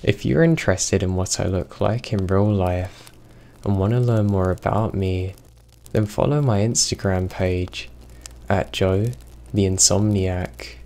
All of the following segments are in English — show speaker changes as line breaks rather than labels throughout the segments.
If you're interested in what I look like in real life and want to learn more about me, then follow my Instagram page at Joe the Insomniak.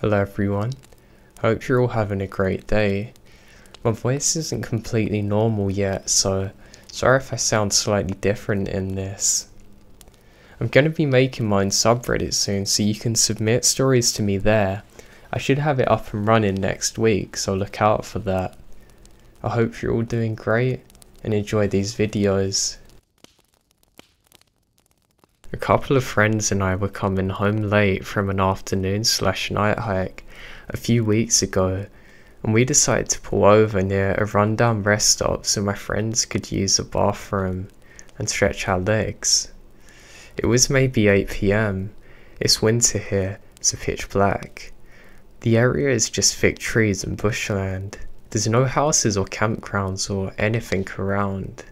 Hello everyone, hope you're all having a great day. My voice isn't completely normal yet, so sorry if I sound slightly different in this. I'm going to be making my own subreddit soon, so you can submit stories to me there. I should have it up and running next week, so look out for that. I hope you're all doing great and enjoy these videos. A couple of friends and I were coming home late from an afternoon/night hike a few weeks ago, and we decided to pull over near a rundown rest stop so my friends could use a bathroom and stretch our legs. It was maybe 8 PM, it's winter here, so pitch black. The area is just thick trees and bushland. There's no houses or campgrounds or anything around.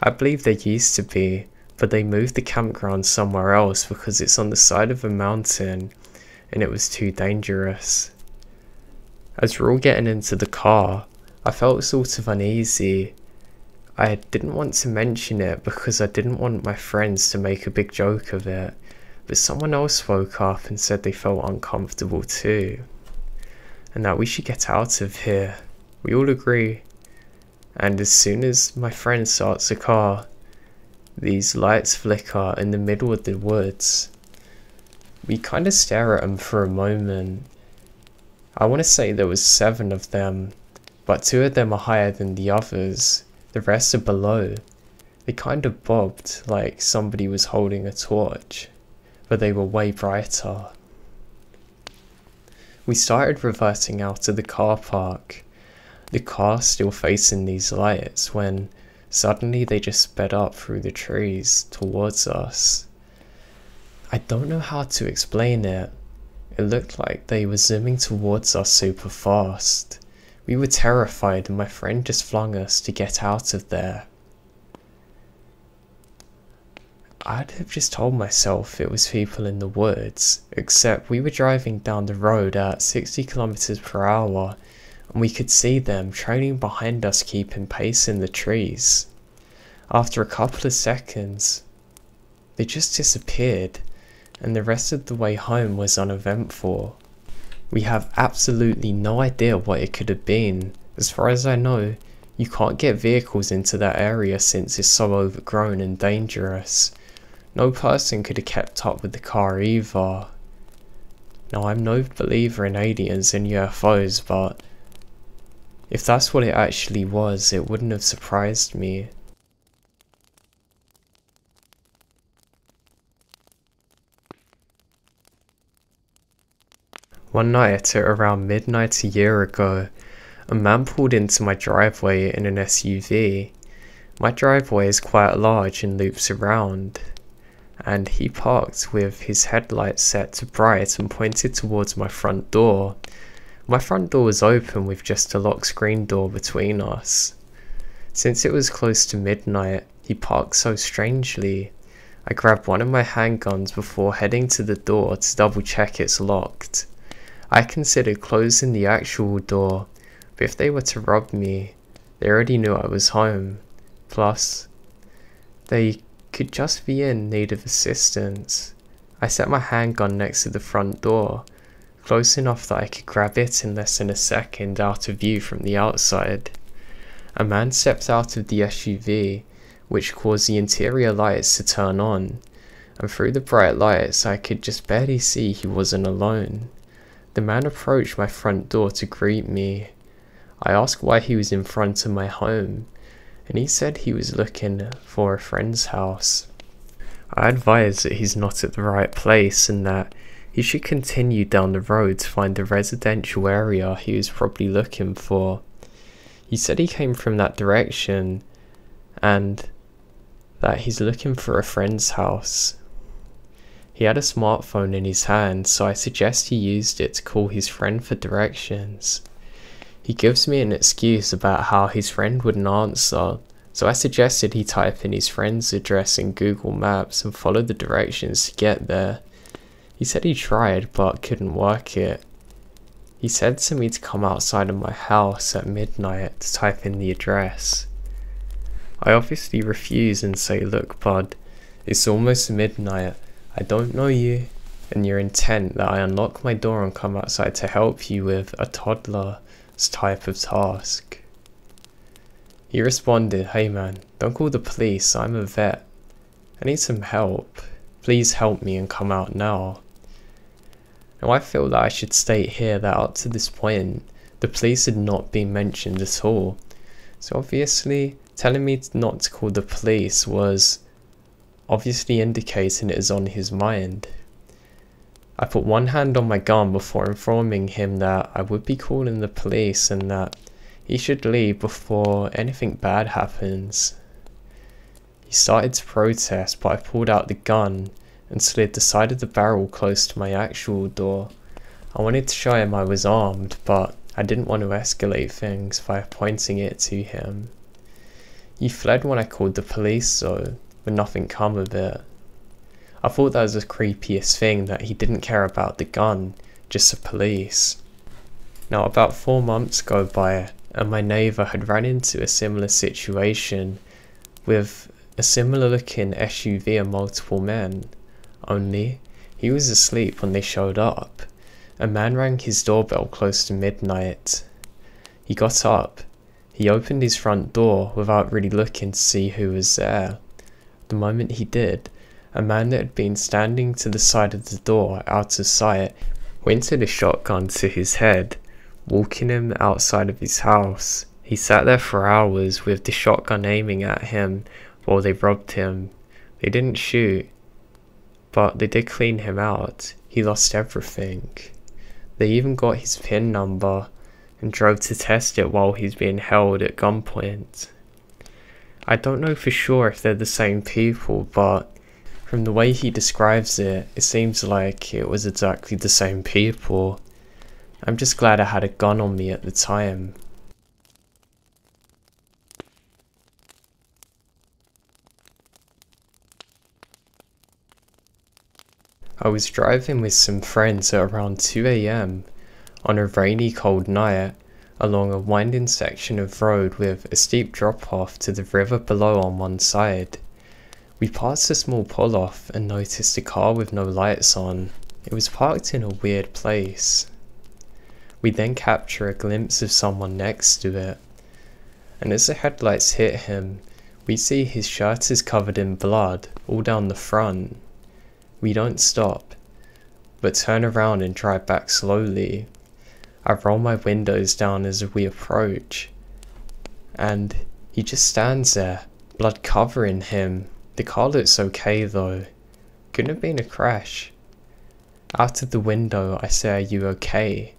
I believe there used to be, but they moved the campground somewhere else because it's on the side of a mountain and it was too dangerous. As we're all getting into the car, I felt sort of uneasy. I didn't want to mention it because I didn't want my friends to make a big joke of it, but someone else woke up and said they felt uncomfortable too, and that we should get out of here. We all agree, and as soon as my friend starts the car, these lights flicker in the middle of the woods. We kind of stare at them for a moment. I want to say there was 7 of them, but 2 of them are higher than the others. The rest are below. They kind of bobbed like somebody was holding a torch, but they were way brighter. We started reversing out of the car park, the car still facing these lights, when suddenly they just sped up through the trees towards us. I don't know how to explain it. It looked like they were zooming towards us super fast. We were terrified and my friend just flung us to get out of there. I'd have just told myself it was people in the woods, except we were driving down the road at 60 kilometers per hour and we could see them trailing behind us, keeping pace in the trees. After a couple of seconds, they just disappeared and the rest of the way home was uneventful. We have absolutely no idea what it could have been. As far as I know, you can't get vehicles into that area since it's so overgrown and dangerous. No person could have kept up with the car either. Now, I'm no believer in aliens and UFOs, but if that's what it actually was, it wouldn't have surprised me. One night at around midnight a year ago, a man pulled into my driveway in an SUV. My driveway is quite large and loops around, and he parked with his headlights set to bright and pointed towards my front door. My front door was open with just a locked screen door between us. Since it was close to midnight, he parked so strangely. I grabbed one of my handguns before heading to the door to double check it's locked. I considered closing the actual door, but if they were to rob me, they already knew I was home. Plus, they could just be in need of assistance. I set my handgun next to the front door, close enough that I could grab it in less than a second out of view from the outside. A man stepped out of the SUV, which caused the interior lights to turn on, and through the bright lights I could just barely see he wasn't alone. The man approached my front door to greet me. I asked why he was in front of my home, and he said he was looking for a friend's house. I advised that he's not at the right place and that he should continue down the road to find the residential area he was probably looking for. He said he came from that direction and that he's looking for a friend's house. He had a smartphone in his hand, so I suggest he used it to call his friend for directions. He gives me an excuse about how his friend wouldn't answer, so I suggested he type in his friend's address in Google Maps and follow the directions to get there. He He said he tried but couldn't work it. He said to me to come outside of my house at midnight to type in the address. I obviously refuse and say, look bud, it's almost midnight, I don't know you, and you're intent that I unlock my door and come outside to help you with a toddler's type of task. He responded, hey man, don't call the police, I'm a vet. I need some help. Please help me and come out now. Now I feel that I should state here that up to this point, the police had not been mentioned at all. So obviously, telling me not to call the police was obviously indicating it is on his mind. I put one hand on my gun before informing him that I would be calling the police and that he should leave before anything bad happens. He started to protest, but I pulled out the gun and slid the side of the barrel close to my actual door. I wanted to show him I was armed, but I didn't want to escalate things by pointing it to him. He fled when I called the police though, but nothing come of it. I thought that was the creepiest thing, that he didn't care about the gun, just the police. Now about 4 months go by and my neighbour had ran into a similar situation with a similar looking SUV and multiple men. Only, he was asleep when they showed up. A man rang his doorbell close to midnight. He got up. He opened his front door without really looking to see who was there. The moment he did, a man that had been standing to the side of the door out of sight pointed a shotgun to his head, walking him outside of his house. He sat there for hours with the shotgun aiming at him while they robbed him. They didn't shoot, but they did clean him out. He lost everything. They even got his PIN number and drove to test it while he's being held at gunpoint. I don't know for sure if they're the same people, but from the way he describes it, it seems like it was exactly the same people. I'm just glad I had a gun on me at the time. I was driving with some friends at around 2 AM on a rainy cold night along a winding section of road with a steep drop off to the river below on one side. We passed a small pull off and noticed a car with no lights on. It was parked in a weird place. We then capture a glimpse of someone next to it, and as the headlights hit him, we see his shirt is covered in blood all down the front. We don't stop, but turn around and drive back slowly. I roll my windows down as we approach, and he just stands there, blood covering him. The car looks okay though. Couldn't have been a crash. Out of the window I say, are you okay?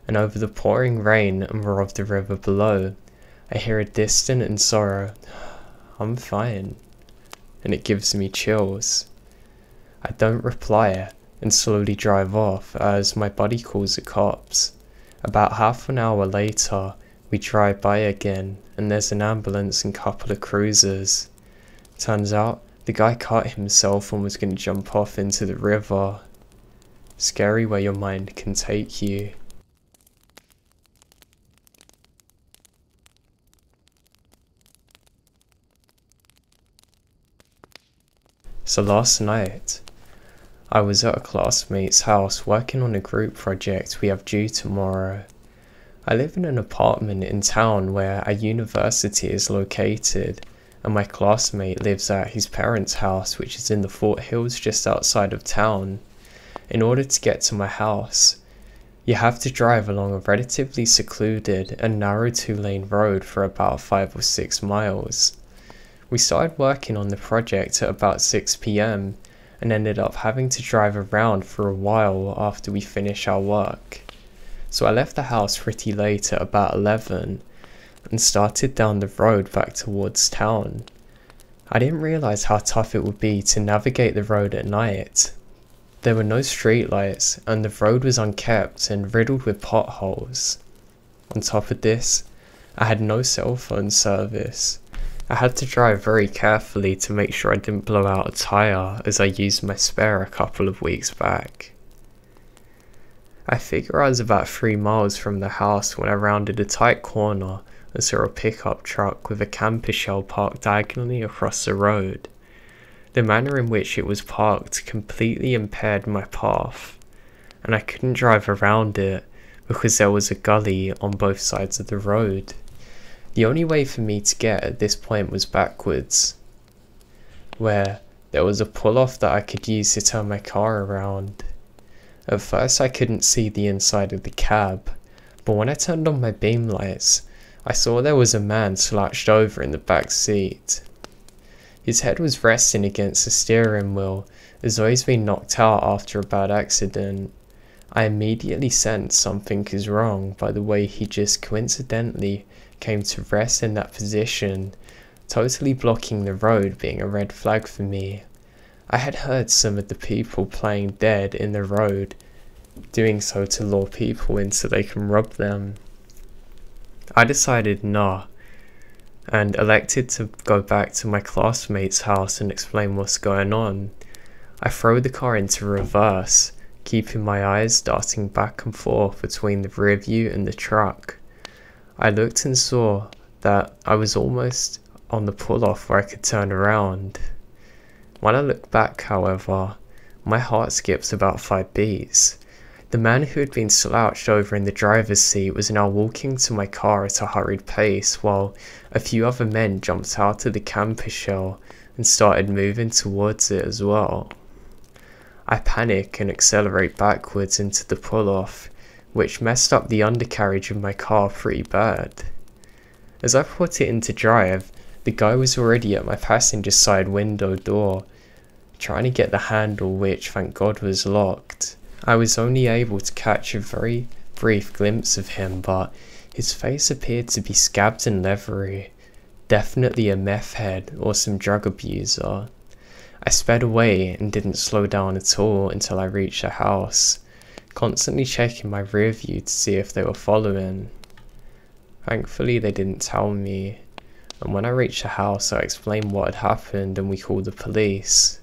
And over the pouring rain and roar of the river below, I hear a distant and sorrow, I'm fine. And it gives me chills. I don't reply and slowly drive off as my buddy calls the cops. About half an hour later, we drive by again and there's an ambulance and couple of cruisers. Turns out, the guy cut himself and was going to jump off into the river. Scary where your mind can take you. So last night, I was at a classmate's house working on a group project we have due tomorrow. I live in an apartment in town where a university is located, and my classmate lives at his parents' house, which is in the foothills just outside of town. In order to get to my house, you have to drive along a relatively secluded and narrow 2-lane road for about 5 or 6 miles. We started working on the project at about 6 PM and ended up having to drive around for a while after we finished our work. So I left the house pretty late at about 11 and started down the road back towards town. I didn't realise how tough it would be to navigate the road at night. There were no streetlights and the road was unkept and riddled with potholes. On top of this, I had no cell phone service, I had to drive very carefully to make sure I didn't blow out a tyre as I used my spare a couple of weeks back. I figure I was about 3 miles from the house when I rounded a tight corner and saw a pickup truck with a camper shell parked diagonally across the road. The manner in which it was parked completely impaired my path, and I couldn't drive around it because there was a gully on both sides of the road. The only way for me to get at this point was backwards, where there was a pull-off that I could use to turn my car around. At first I couldn't see the inside of the cab, but when I turned on my beam lights, I saw there was a man slouched over in the back seat. His head was resting against the steering wheel, as though he's been knocked out after a bad accident. I immediately sensed something is wrong by the way he just coincidentally came to rest in that position, totally blocking the road, being a red flag for me. I had heard some of the people playing dead in the road, doing so to lure people in so they can rob them. I decided nah, and elected to go back to my classmate's house and explain what's going on. I throw the car into reverse, keeping my eyes darting back and forth between the rear view and the truck. I looked and saw that I was almost on the pull-off where I could turn around. When I looked back, however, my heart skipped about 5 beats. The man who had been slouched over in the driver's seat was now walking to my car at a hurried pace, while a few other men jumped out of the camper shell and started moving towards it as well. I panic and accelerate backwards into the pull-off, which messed up the undercarriage of my car pretty bad. As I put it into drive, the guy was already at my passenger side window door, trying to get the handle, which thank God was locked. I was only able to catch a very brief glimpse of him, but his face appeared to be scabbed and leathery, definitely a meth head or some drug abuser. I sped away and didn't slow down at all until I reached the house, constantly checking my rear view to see if they were following. Thankfully they didn't tell me, and when I reached the house I explained what had happened and we called the police.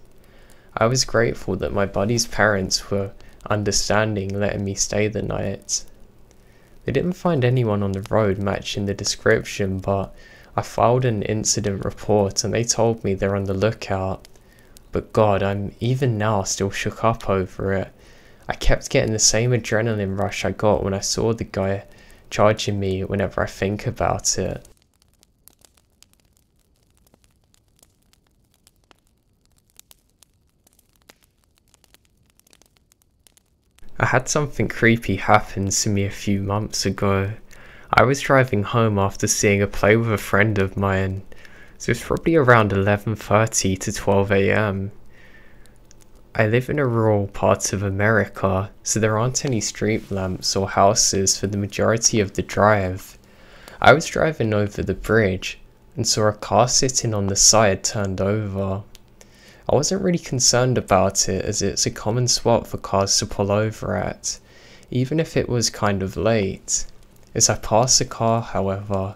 I was grateful that my buddy's parents were understanding, letting me stay the night. They didn't find anyone on the road matching the description, but I filed an incident report and they told me they're on the lookout. But God, I'm even now still shook up over it. I kept getting the same adrenaline rush I got when I saw the guy charging me whenever I think about it. I had something creepy happen to me a few months ago. I was driving home after seeing a play with a friend of mine, so it's probably around 11:30 to 12 AM. I live in a rural part of America, so there aren't any street lamps or houses for the majority of the drive. I was driving over the bridge and saw a car sitting on the side turned over. I wasn't really concerned about it, as it's a common spot for cars to pull over at, even if it was kind of late. As I pass the car, however,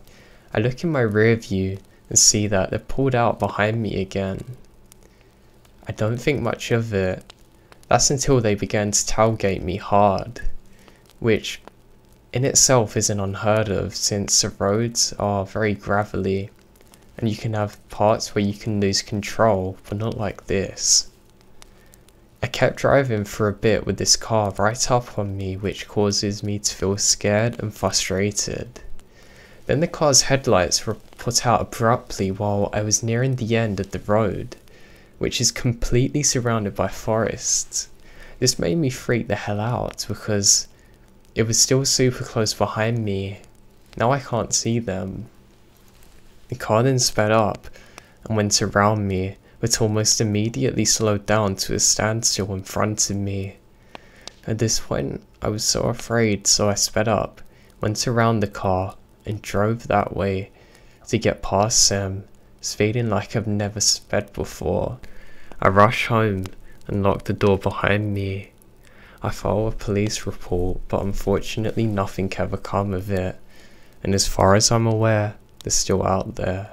I look in my rear view and see that they're pulled out behind me again. I don't think much of it. That's until they began to tailgate me hard, which in itself isn't unheard of since the roads are very gravelly and you can have parts where you can lose control, but not like this. I kept driving for a bit with this car right up on me, which causes me to feel scared and frustrated. Then the car's headlights were put out abruptly while I was nearing the end of the road, which is completely surrounded by forests. This made me freak the hell out because it was still super close behind me. Now I can't see them. The car then sped up and went around me, but almost immediately slowed down to a standstill in front of me. At this point, I was so afraid, so I sped up, went around the car, and drove that way to get past them, speeding like I've never sped before. I rushed home and locked the door behind me. I filed a police report, but unfortunately nothing ever come of it, and as far as I'm aware, they're still out there.